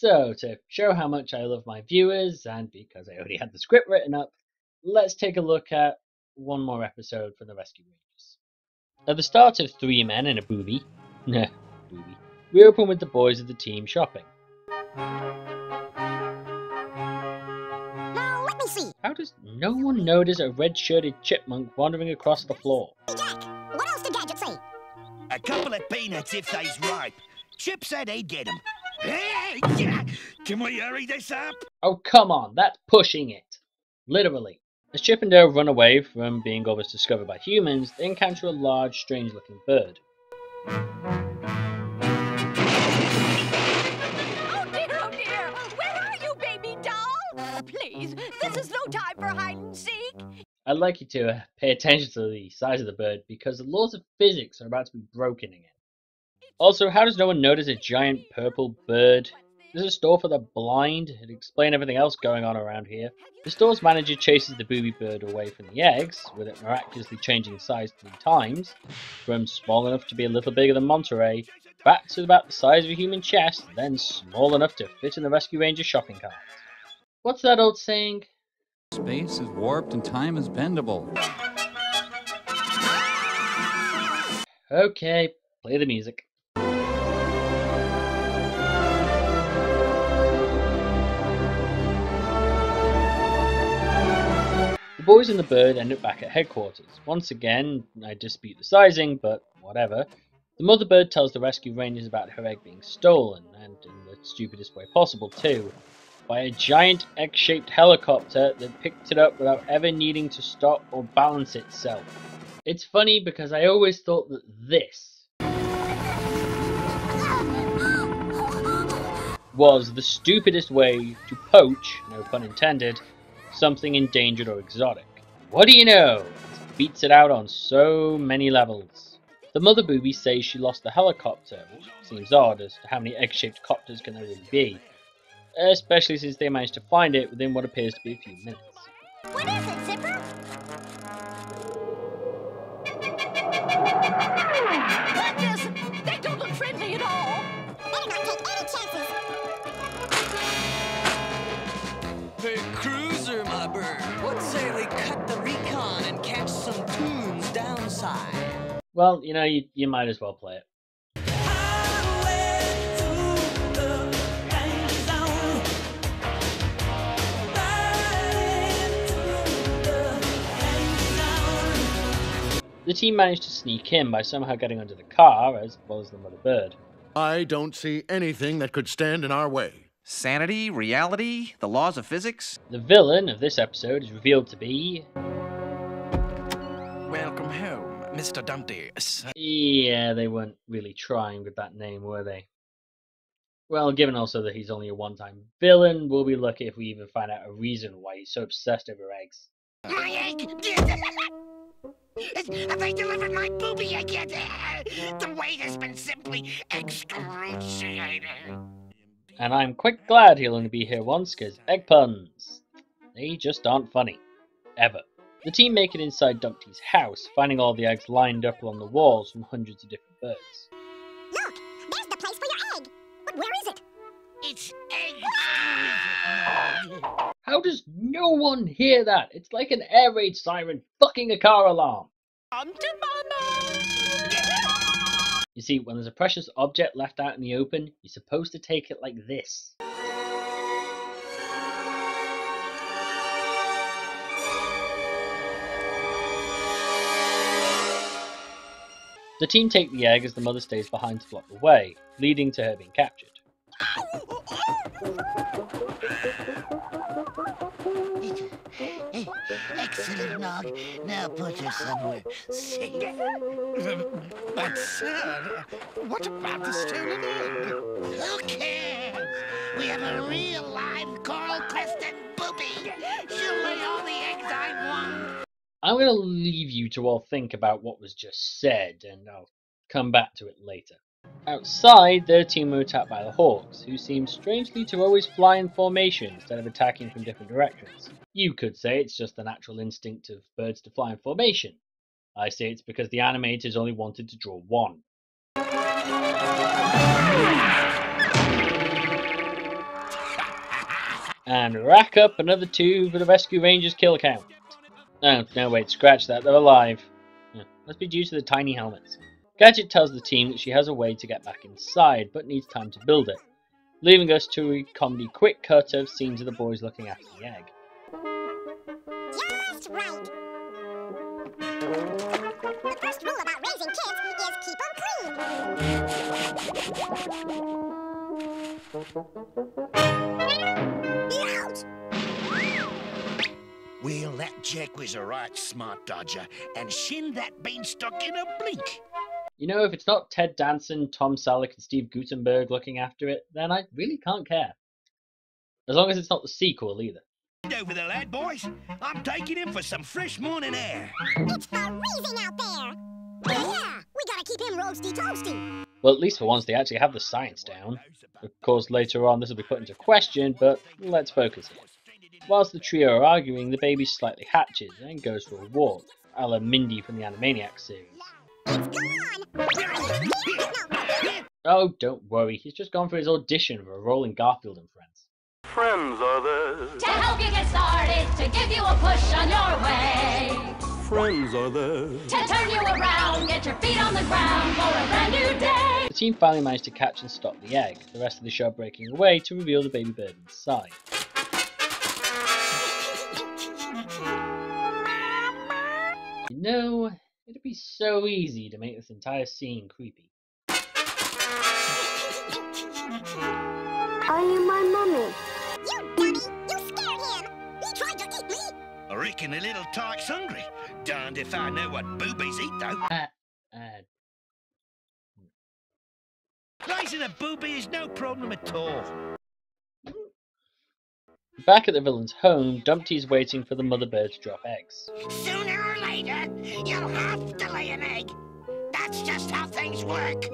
So, to show how much I love my viewers, and because I already had the script written up, let's take a look at one more episode from the Rescue Rangers. At the start of Three Men and a Booby, booby, we open with the boys of the team shopping. Now, let me see. How does no one notice a red-shirted chipmunk wandering across the floor? Hey, Jack, what else did Gadget say? A couple of peanuts if they's ripe. Chip said he'd get 'em. Hey, can we hurry this up? Oh, come on, that's pushing it. Literally. As Chip and Dale run away from being almost discovered by humans, they encounter a large, strange-looking bird. Oh dear, where are you, baby doll? Oh, please, this is no time for hide and seek. I'd like you to pay attention to the size of the bird because the laws of physics are about to be broken again. Also, how does no one notice a giant purple bird? There's a store for the blind. It'd explain everything else going on around here. The store's manager chases the booby bird away from the eggs, with it miraculously changing size 3 times, from small enough to be a little bigger than Monterey, back to about the size of a human chest, then small enough to fit in the Rescue Ranger shopping cart. What's that old saying? Space is warped and time is bendable. Okay, play the music. The boys and the bird end up back at headquarters. Once again, I dispute the sizing, but whatever. The mother bird tells the Rescue Rangers about her egg being stolen, and in the stupidest way possible too, by a giant egg-shaped helicopter that picked it up without ever needing to stop or balance itself. It's funny because I always thought that this was the stupidest way to poach, no pun intended, something endangered or exotic. What do you know? It beats it out on so many levels. The mother booby says she lost the helicopter, which seems odd as to how many egg-shaped copters can there really be, especially since they managed to find it within what appears to be a few minutes. What is it, Zipper? Goodness, they don't look friendly at all. Better not take any chances. Hey, cruiser, my bird. What say we cut the recon and catch some tunes downside? Well, you know, you might as well play it. The team managed to sneak in by somehow getting under the car, as well as the mother bird. I don't see anything that could stand in our way. Sanity, reality, the laws of physics? The villain of this episode is revealed to be... Welcome home, Mr. Dumpty. Yeah, they weren't really trying with that name, were they? Well, given also that he's only a one-time villain, we'll be lucky if we even find out a reason why he's so obsessed over eggs. My egg! Have they delivered my booby egg yet? The wait has been simply excruciating. And I'm quite glad he'll only be here once, because egg puns, they just aren't funny. Ever. The team make it inside Dumpty's house, finding all the eggs lined up along the walls from hundreds of different birds. Look, there's the place for your egg. But where is it? It's egg. How does no one hear that? It's like an air raid siren fucking a car alarm. Come to mama. You see, when there's a precious object left out in the open, you're supposed to take it like this. The team take the egg as the mother stays behind to block the way, leading to her being captured. Excellent, Nog. Now put her somewhere safe. But, sir, what about the stolen egg? Who cares? We have a real live coral-crested booby. She'll lay all the eggs I want. I'm going to leave you to all think about what was just said, and I'll come back to it later. Outside, their team were attacked by the Hawks, who seem strangely to always fly in formation instead of attacking from different directions. You could say it's just the natural instinct of birds to fly in formation. I say it's because the animators only wanted to draw one. And rack up another 2 for the Rescue Rangers kill count. Oh, no wait, scratch that, they're alive. Must be due to the tiny helmets. Gadget tells the team that she has a way to get back inside, but needs time to build it, leaving us to a comedy quick cut of scenes of the boys looking after the egg. Just right. The first rule about raising kids is keep them clean. Ouch! Well, that Jack was a right smart dodger and shinned that beanstalk in a blink. You know, if it's not Ted Danson, Tom Selleck, and Steve Guttenberg looking after it, then I really can't care. As long as it's not the sequel either. Over the lad, boys. I'm taking him for some fresh morning air. It's freezing out there. Yeah, we gotta keep him roasty toasty. Well, at least for once they actually have the science down. Of course, later on this will be put into question, but let's focus here. Whilst the trio are arguing, the baby slightly hatches and goes for a walk, a la Mindy from the Animaniacs series. It's gone! Oh, don't worry, he's just gone for his audition for a role in Garfield and Friends. Friends are there. To help you get started, to give you a push on your way. Friends are there. To turn you around, get your feet on the ground for a brand new day. The team finally managed to catch and stop the egg, the rest of the show breaking away to reveal the baby bird inside. You know, it'd be so easy to make this entire scene creepy. Are you my mummy? You dummy! You scared him! He tried to eat me! I reckon the little tyke's hungry. Darned if I know what boobies eat, though. Raising a boobie is no problem at all. Back at the villain's home, Dumpty's waiting for the mother bird to drop eggs. Sooner or later, you'll have to lay an egg. That's just how things work.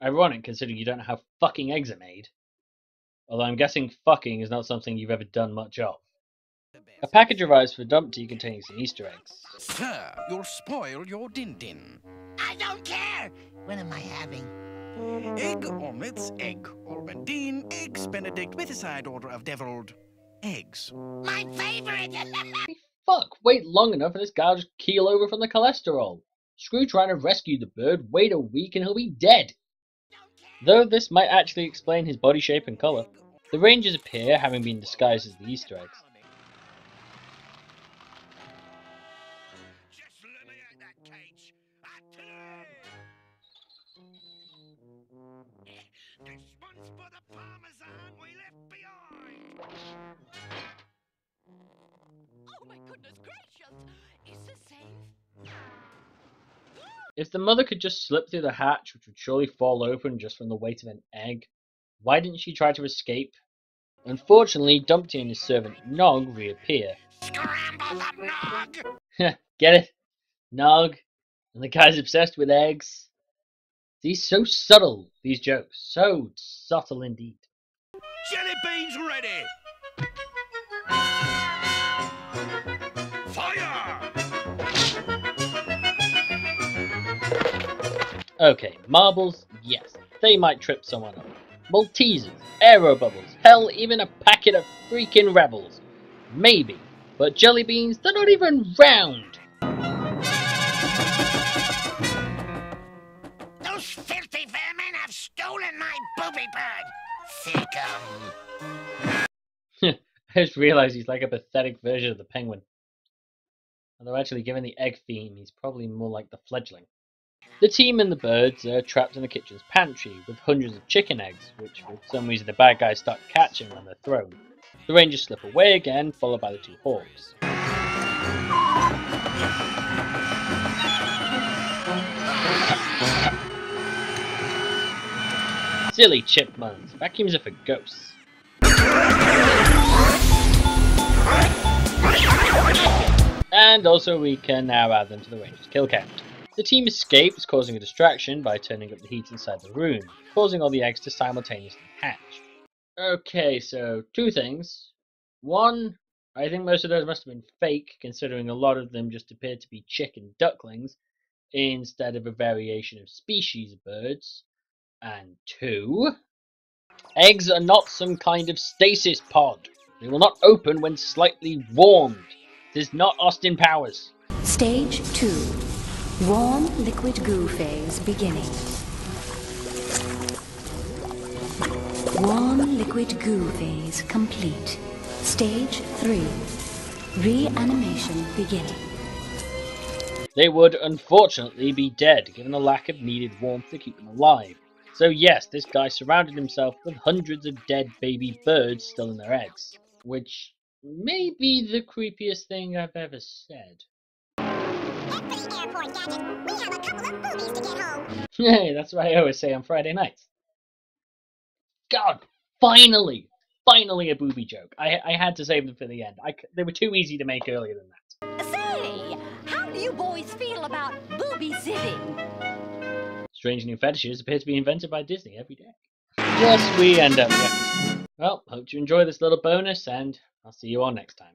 Ironic, considering you don't know how fucking eggs are made. Although I'm guessing fucking is not something you've ever done much of. A package arrives for Dumpty containing some Easter eggs. Sir, you'll spoil your din-din. I don't care. What am I having? Egg omelettes, egg Almondine, eggs Benedict with a side order of deviled eggs. My favorite. Fuck, wait long enough and this guy will just keel over from the cholesterol. Screw trying to rescue the bird, wait a week and he'll be dead. Though this might actually explain his body shape and colour. The Rangers appear, having been disguised as the Easter eggs. Just let me out that cage. This one's for the parmesan we left behind. Oh my goodness gracious! Is this safe? If the mother could just slip through the hatch, which would surely fall open just from the weight of an egg, why didn't she try to escape? Unfortunately, Dumpty and his servant Nog reappear. Scramble the nog. Get it? Nog. And the guy's obsessed with eggs. These so subtle, these jokes. So subtle indeed. Jelly beans ready. Fire! Okay, marbles, yes, they might trip someone up. Maltesers, aero bubbles, hell, even a packet of freaking rebels. Maybe, but jelly beans, they're not even round. Those filthy vermin have stolen my booby bird. Sick 'em. I just realised he's like a pathetic version of the penguin. Although actually, given the egg theme, he's probably more like the fledgling. The team and the birds are trapped in the kitchen's pantry with hundreds of chicken eggs, which for some reason the bad guys start catching when they're thrown. The Rangers slip away again, followed by the two hawks. Silly chipmunks, vacuums are for ghosts. And also we can now add them to the Rangers' kill count. The team escapes, causing a distraction by turning up the heat inside the room, causing all the eggs to simultaneously hatch. Okay, so two things. One, I think most of those must have been fake, considering a lot of them just appeared to be chicken ducklings, instead of a variation of species of birds. And two, eggs are not some kind of stasis pod. They will not open when slightly warmed. It is not Austin Powers. Stage 2. Warm liquid goo phase beginning. Warm liquid goo phase complete. Stage 3. Reanimation beginning. They would unfortunately be dead, given the lack of needed warmth to keep them alive. So yes, this guy surrounded himself with hundreds of dead baby birds still in their eggs. Which may be the creepiest thing I've ever said. That's the airport gadget. We have a couple of boobies to get home. Hey, that's what I always say on Friday nights. God, finally! Finally a booby joke. I had to save them for the end. They were too easy to make earlier than that. Say, how do you boys feel about booby sitting? Strange new fetishes appear to be invented by Disney every day. Yes, we end up the episode. Well, hope you enjoy this little bonus, and I'll see you all next time.